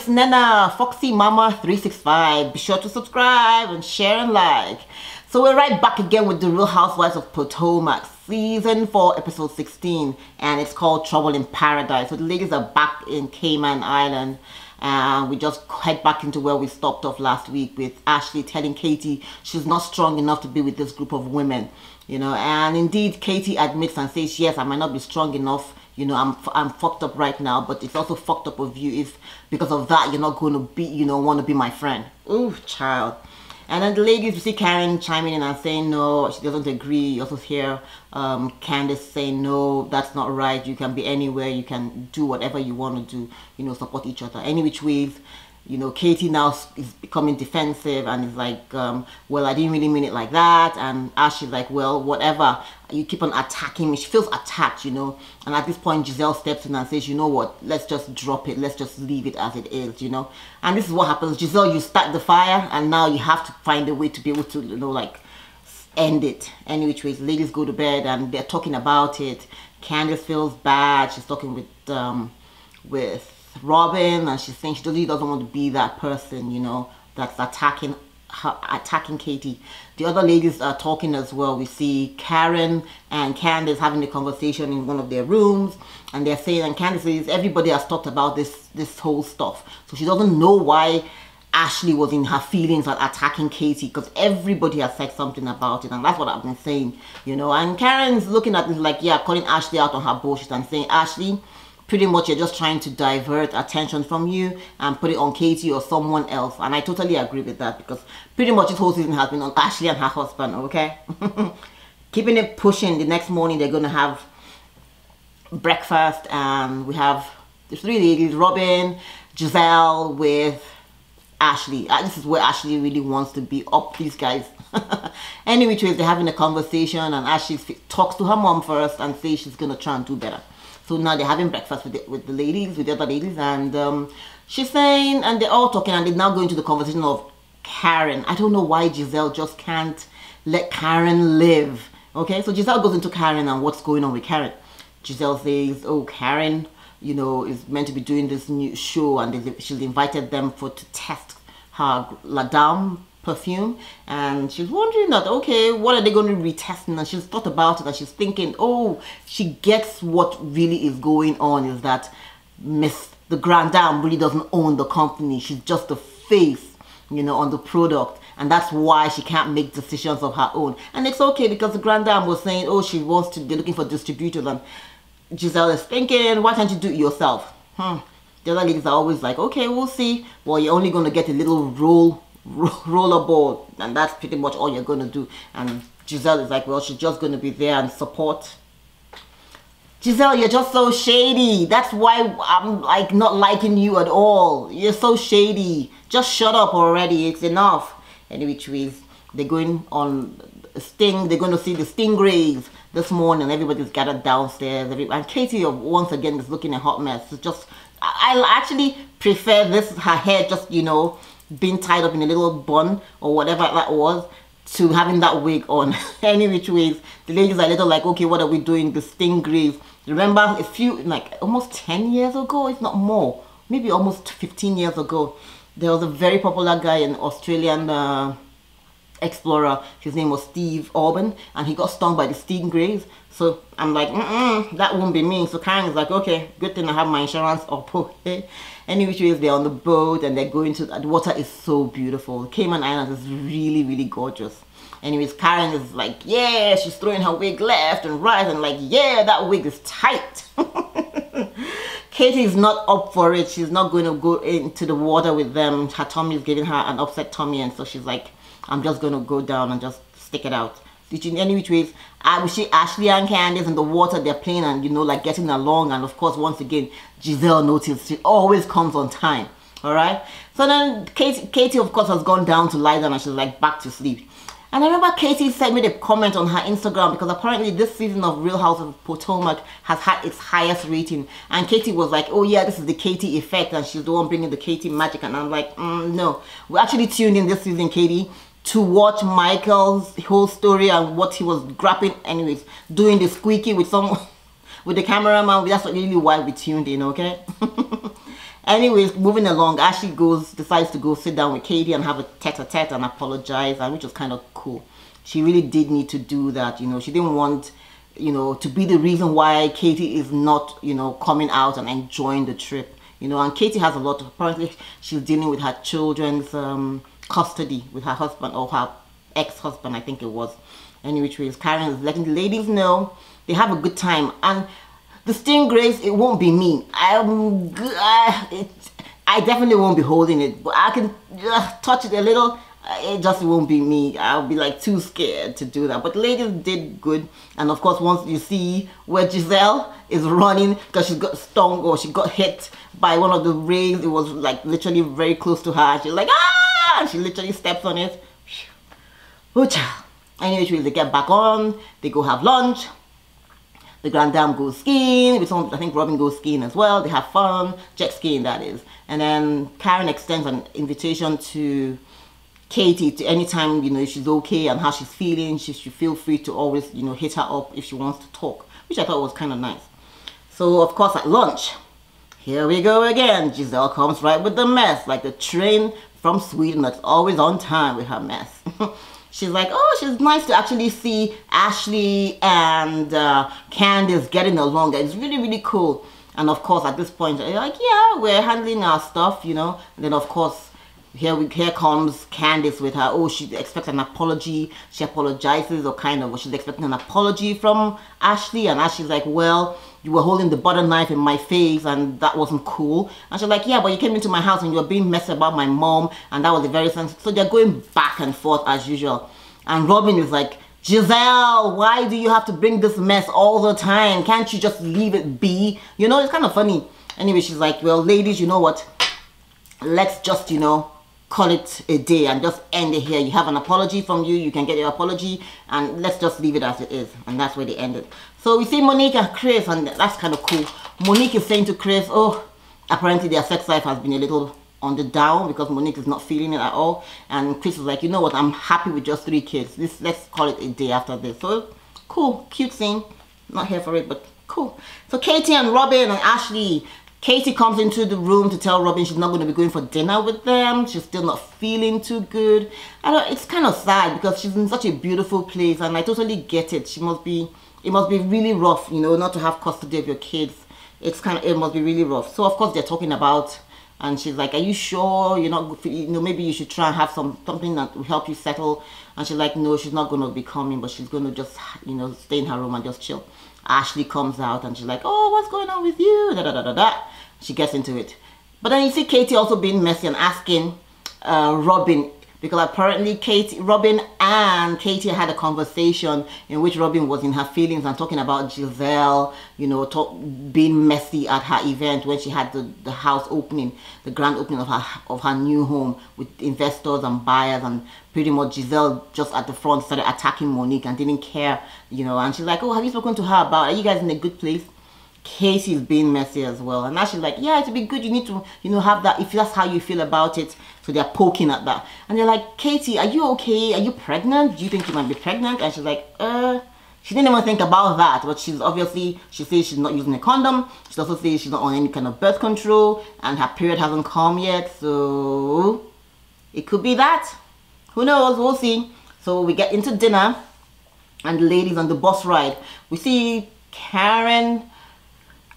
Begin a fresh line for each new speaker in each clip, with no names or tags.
it's Nana, Foxy Mama 365. Be sure to subscribe and share and like. So we're right back again with the Real Housewives of Potomac, season 4, episode 16, and it's called Trouble in Paradise. So the ladies are back in Cayman Island. We just head back into where we stopped off last week with Ashley telling Katie she's not strong enough to be with this group of women, you know. And indeed, Katie admits and says, yes, I might not be strong enough. You know, I'm fucked up right now, but it's also fucked up of you if because of that you're not going to be, you know, want to be my friend. Ooh, child. And then the ladies, you see Karen chiming in and saying no, she doesn't agree. You also hear Candice saying no, that's not right. You can be anywhere, you can do whatever you want to do, you know, support each other. Any which ways, you know, Katie now is becoming defensive and is like, well, I didn't really mean it like that. And Ashley's like, well, whatever. You keep on attacking me. She feels attacked, you know. And at this point, Giselle steps in and says, you know what, let's just drop it. Let's just leave it as it is, you know. And this is what happens. Giselle, you start the fire and now you have to find a way to be able to, you know, like, end it. Any which ways, ladies go to bed and they're talking about it. Candice feels bad. She's talking with Robyn, and she's saying she really doesn't want to be that person, you know, that's attacking Katie. The other ladies are talking as well. We see Karen and Candice having a conversation in one of their rooms, and they're saying, and Candice says everybody has talked about this whole stuff, so she doesn't know why Ashley was in her feelings at attacking Katie, because everybody has said something about it, and that's what I've been saying, you know. And Karen's looking at it like, yeah, calling Ashley out on her bullshit and saying, Ashley, pretty much you're just trying to divert attention from you and put it on Katie or someone else. And I totally agree with that, because pretty much this whole season has been on Ashley and her husband, okay? Keeping it pushing. The next morning they're going to have breakfast, and we have the three ladies, Robyn, Giselle with Ashley. This is where Ashley really wants to be up these guys. Anyway, they're having a conversation, and Ashley talks to her mom first and says she's going to try and do better. So now they're having breakfast with the ladies, with the other ladies, and she's saying, and they're all talking, and they're now going to the conversation of Karen. I don't know why Giselle just can't let Karen live. Okay, so Giselle goes into Karen and what's going on with Karen. Giselle says, oh, Karen, you know, is meant to be doing this new show, and she's invited them to test her La Dame perfume, and she's wondering that, okay, what are they going to be retesting? And she's thought about it, and she's thinking, oh, she gets what really is going on is that the Grand Dame really doesn't own the company. She's just the face, you know, on the product, and that's why she can't make decisions of her own. And it's okay, because the Grand Dame was saying, oh, she wants to, they're looking for distributors, and Giselle is thinking, why can't you do it yourself? The other ladies are always like, okay, we'll see. Well, you're only going to get a little rollerboard, and that's pretty much all you're going to do. And Giselle is like, well, she's just going to be there and support. Giselle, you're just so shady. That's why I'm like not liking you at all. You're so shady. Just shut up already. It's enough. Anyway, they're going on they're going to see the stingrays this morning. Everybody's gathered downstairs, and Katie once again is looking a hot mess. It's just, I actually prefer this, her hair just, you know, being tied up in a little bun or whatever that was, to having that wig on. Any which ways, the ladies are a little like, okay, what are we doing? The stingrays. Remember a few, like almost 10 years ago, if not more, maybe almost 15 years ago, there was a very popular guy, an Australian explorer. His name was Steve Robyn, and he got stung by the stingrays. So I'm like, that won't be me. So Karen is like, okay, good thing I have my insurance up. Okay. Anyways, they're on the boat and they're going to, the water is so beautiful. Cayman Island is really, really gorgeous. Anyways, Karen is like, yeah, she's throwing her wig left and right, and like, yeah, that wig is tight. Katie is not up for it. She's not going to go into the water with them. Her tummy is giving her an upset tummy, and so she's like, I'm just going to go down and just stick it out. Any which ways, we see Ashley and Candice in the water, they're playing and, you know, like getting along. And of course, once again, Giselle noticed she always comes on time. Alright? So then Katie of course has gone down to lie down, and she's like back to sleep. And I remember Katie made a comment on her Instagram, because apparently this season of Real House of Potomac has had its highest rating. And Katie was like, oh yeah, this is the Katie effect, and she's the one bringing the Katie magic. And I'm like, no. We actually tuned in this season, Katie, to watch Michael's whole story and what he was grabbing, anyways, doing the squeaky with the cameraman. That's really why we tuned in, okay? Anyways, moving along, Ashley decides to go sit down with Katie and have a tete-a-tete and apologize, and which was kind of cool. She really did need to do that, you know. She didn't want, you know, to be the reason why Katie is not, you know, coming out and enjoying the trip, you know. And Katie has a lot of, apparently she's dealing with her children's custody with her husband, or her ex-husband, I think it was. Any which ways, Karen is letting the ladies know they have a good time. And the stingrays, it won't be me. I definitely won't be holding it, but I can touch it a little. It just won't be me. I'll be like too scared to do that. But the ladies did good. And of course, once you see where Giselle is running because she got stung or she got hit by one of the rays, it was like literally very close to her. She's like, ah! And she literally steps on it. Oh, child. Anyway, they get back on. They go have lunch. The grand dame goes skiing with some, I think Robyn goes skiing as well. They have fun, jet skiing that is. And then Karen extends an invitation to Katie to anytime, you know, if she's okay and how she's feeling, she should feel free to always, you know, hit her up if she wants to talk, which I thought was kind of nice. So of course at lunch, here we go again. Giselle comes right with the mess, like the train from Sweden that's always on time with her mess. She's like, oh, she's nice to actually see Ashley and Candice getting along. It's really, really cool. And of course, at this point, they're like, yeah, we're handling our stuff, you know. And then, of course, here comes Candice with her, oh, she expects an apology. She apologizes, or kind of, she's expecting an apology from Ashley. And Ashley's like, well, you were holding the butter knife in my face and that wasn't cool. And she's like, yeah, but you came into my house and you were being messy about my mom, and that was a very sensitive. So they're going back and forth as usual. And Robyn is like, Giselle, why do you have to bring this mess all the time? Can't you just leave it be? You know, it's kind of funny. Anyway, she's like, well, ladies, you know what? Let's just, you know, call it a day and just end it here. You have an apology from you. You can get your apology and let's just leave it as it is. And that's where they ended. So we see Monique and Chris, and that's kind of cool. Monique is saying to Chris, oh, apparently their sex life has been a little on the down because Monique is not feeling it at all. And Chris is like, you know what, I'm happy with just 3 kids. Let's call it a day after this. So cool, cute scene. Not here for it, but cool. So Katie and Robyn and Ashley. Katie comes into the room to tell Robyn she's not going to be going for dinner with them. She's still not feeling too good. It's kind of sad because she's in such a beautiful place, and I totally get it. It must be really rough, you know, not to have custody of your kids. It must be really rough. So of course they're talking about, and she's like, are you sure you're not, you know, maybe you should try and have something that will help you settle. And she's like, no, she's not going to be coming, but she's going to just, you know, stay in her room and just chill. Ashley comes out and she's like, oh, what's going on with you? Da, da, da, da, da. She gets into it. But then you see Katie also being messy and asking Robyn, because apparently Robyn and Katie had a conversation in which Robyn was in her feelings and talking about Giselle, you know, being messy at her event when she had the house opening, the grand opening of her new home with investors and buyers, and pretty much Giselle just at the front started attacking Monique and didn't care, you know. And she's like, oh, have you spoken to her about, are you guys in a good place? Katie's being messy as well, and now she's like, yeah, it'd be good, you need to, you know, have that if that's how you feel about it. So they're poking at that, and they're like, Katie, are you okay? Are you pregnant? Do you think you might be pregnant? And she's like, she didn't even think about that, but she's obviously, she says she's not using a condom. She also says she's not on any kind of birth control, and her period hasn't come yet, so it could be that. Who knows? We'll see. So we get into dinner, and the ladies on the bus ride, we see Karen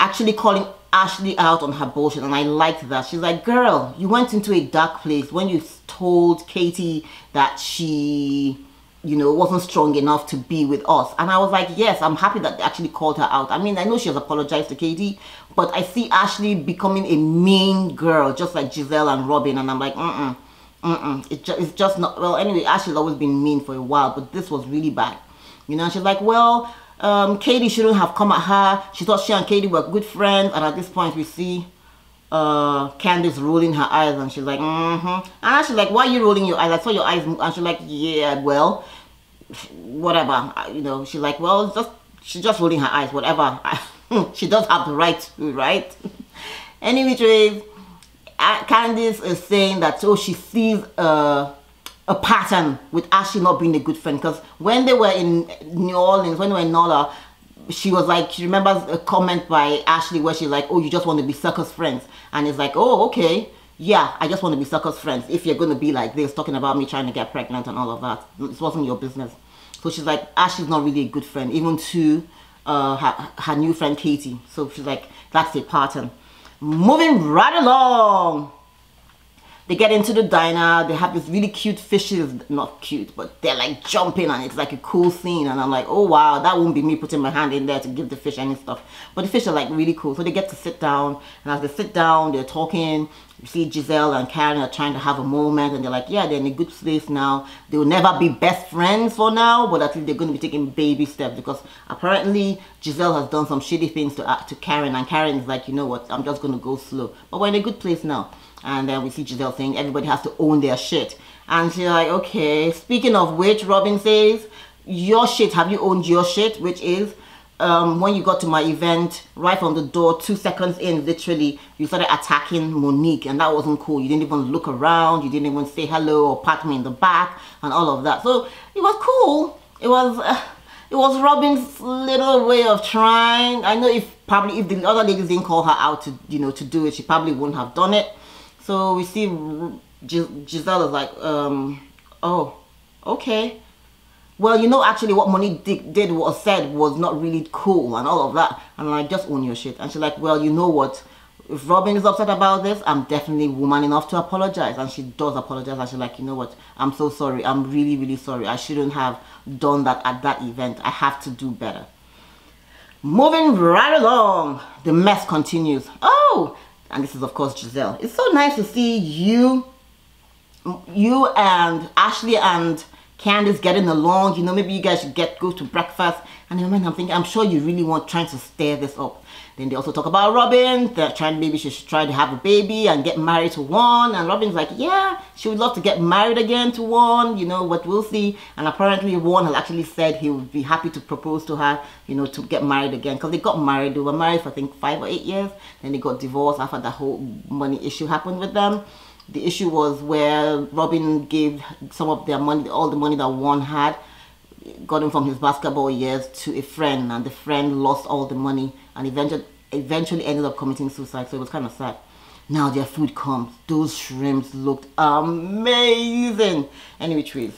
actually calling Ashley out on her bullshit, and I liked that. She's like, girl, you went into a dark place when you told Katie that she, you know, wasn't strong enough to be with us. And I was like, yes, I'm happy that they actually called her out. I mean, I know she has apologized to Katie, but I see Ashley becoming a mean girl, just like Giselle and Robyn, and I'm like, it's just not, well, anyway, Ashley's always been mean for a while, but this was really bad. You know, she's like, well, Katie shouldn't have come at her. She thought she and Katie were good friends, and at this point we see Candice rolling her eyes, and she's like, and she's like, why are you rolling your eyes? I saw your eyes move. And she's like, yeah, well, whatever, you know. She's like, well, she's just rolling her eyes, whatever. She does have the right to, right? Anyway, Candice is saying that, oh, she sees a pattern with Ashley not being a good friend, because when they were in New Orleans, when they were in NOLA, she was like, she remembers a comment by Ashley where she's like, oh, you just want to be circus friends. And it's like, oh, okay. Yeah, I just want to be circus friends. If you're going to be like this, talking about me trying to get pregnant and all of that, it wasn't your business. So she's like, Ashley's not really a good friend, even to her new friend Katie. So she's like, that's a pattern. Moving right along. They get into the diner. They have this really cute fishes. Not cute, but they're like jumping and it's like a cool scene. And I'm like, oh wow, that won't be me putting my hand in there to give the fish any stuff. But the fish are like really cool. So they get to sit down. And as they sit down, they're talking. You see Giselle and Karen are trying to have a moment. And they're like, yeah, they're in a good place now. They will never be best friends for now. But at least they're going to be taking baby steps. Because apparently Giselle has done some shitty things to Karen. And Karen is like, you know what, I'm just going to go slow. But we're in a good place now. And then we see Giselle saying everybody has to own their shit. And she's like, okay. Speaking of which, Robyn says, your shit, have you owned your shit? Which is, when you got to my event, right from the door, 2 seconds in, literally, you started attacking Monique. And that wasn't cool. You didn't even look around. You didn't even say hello or pat me in the back and all of that. So it was cool. It was Robyn's little way of trying. I know if the other ladies didn't call her out to, you know, to do it, she probably wouldn't have done it. So we see Giselle is like, oh, okay. Well, you know, actually what Monique did was said was not really cool and all of that. And like, just own your shit. And she's like, well, you know what? If Robyn is upset about this, I'm definitely woman enough to apologize. And she does apologize. And she's like, you know what? I'm so sorry. I'm really, really sorry. I shouldn't have done that at that event. I have to do better. Moving right along. The mess continues. Oh! And this is, of course, Giselle. It's so nice to see you and Ashley and Candice getting along. You know, maybe you guys should go to breakfast. And then I'm thinking, I'm sure you really trying to stir this up. Then they also talk about Robyn. They're trying, maybe she should try to have a baby and get married to one. And Robyn's like, yeah, she would love to get married again to one, you know, but we'll see. And apparently one has actually said he would be happy to propose to her, you know, to get married again. Because they got married. They were married for, I think, 5 or 8 years. Then they got divorced after the whole money issue happened with them. The issue was where Robyn gave some of their money, all the money that one had, got him from his basketball years to a friend, and the friend lost all the money and eventually ended up committing suicide. So it was kind of sad. Now their food comes. Those shrimps looked amazing. Anyways,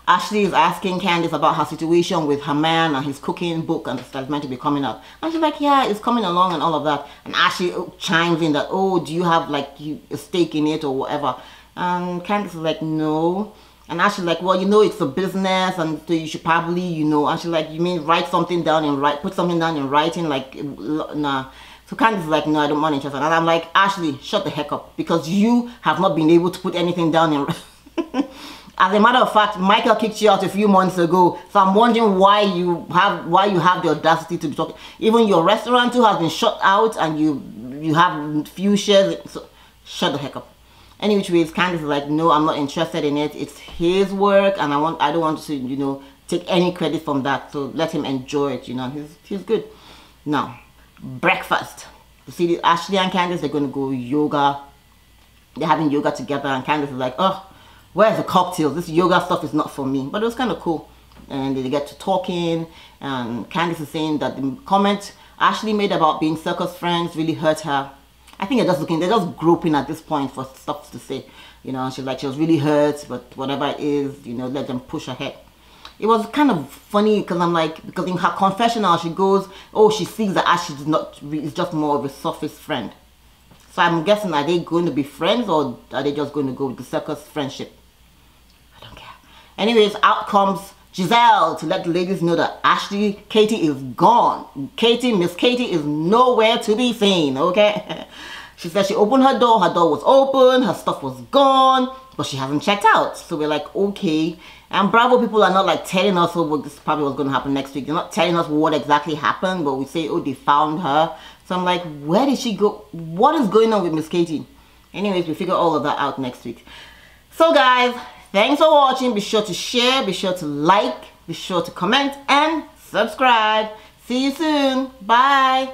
Ashley is asking Candice about her situation with her man and his cooking book and that's meant to be coming out. And she's like, yeah, it's coming along and all of that. And Ashley chimes in that, oh, do you have like a stake in it or whatever? And Candice is like, no. And Ashley's like, well, you know, it's a business and so you should probably, you know. And she's like, you mean write something down and put something down in writing? Like, nah. So Candice is like, no, I don't want interest. And I'm like, Ashley, shut the heck up. Because you have not been able to put anything down in writing. As a matter of fact, Michael kicked you out a few months ago. So I'm wondering why you have the audacity to be talking. Even your restaurant too has been shut out and you have few shares. So shut the heck up. Anyways, Candice is like, no, I'm not interested in it. It's his work and I don't want to, you know, take any credit from that. So let him enjoy it, you know. He's good. Now, breakfast. You see, Ashley and Candice, they're going to go yoga. They're having yoga together and Candice is like, oh, where's the cocktails? This yoga stuff is not for me. But it was kind of cool. And they get to talking. And Candice is saying that the comment Ashley made about being circus friends really hurt her. I think they're just groping at this point for stuff to say. You know, she was really hurt, but whatever it is, you know, let them push ahead. It was kind of funny because I'm like, because in her confessional, she goes, oh, she sees that Ashley is just more of a surface friend. So I'm guessing, are they going to be friends or are they just going to go with the circus friendship? I don't care. Anyways, out comes Giselle to let the ladies know that Katie is gone. Miss Katie is nowhere to be seen, okay? She said she opened her door was open, her stuff was gone, but she hasn't checked out. So we're like, okay. And Bravo people are not like telling us, oh, well, this is probably what's going to happen next week. They're not telling us what exactly happened, but we say, oh, they found her. So I'm like, where did she go? What is going on with Miss Katie? Anyways, we figure all of that out next week. So guys, thanks for watching. Be sure to share, be sure to like, be sure to comment and subscribe. See you soon. Bye.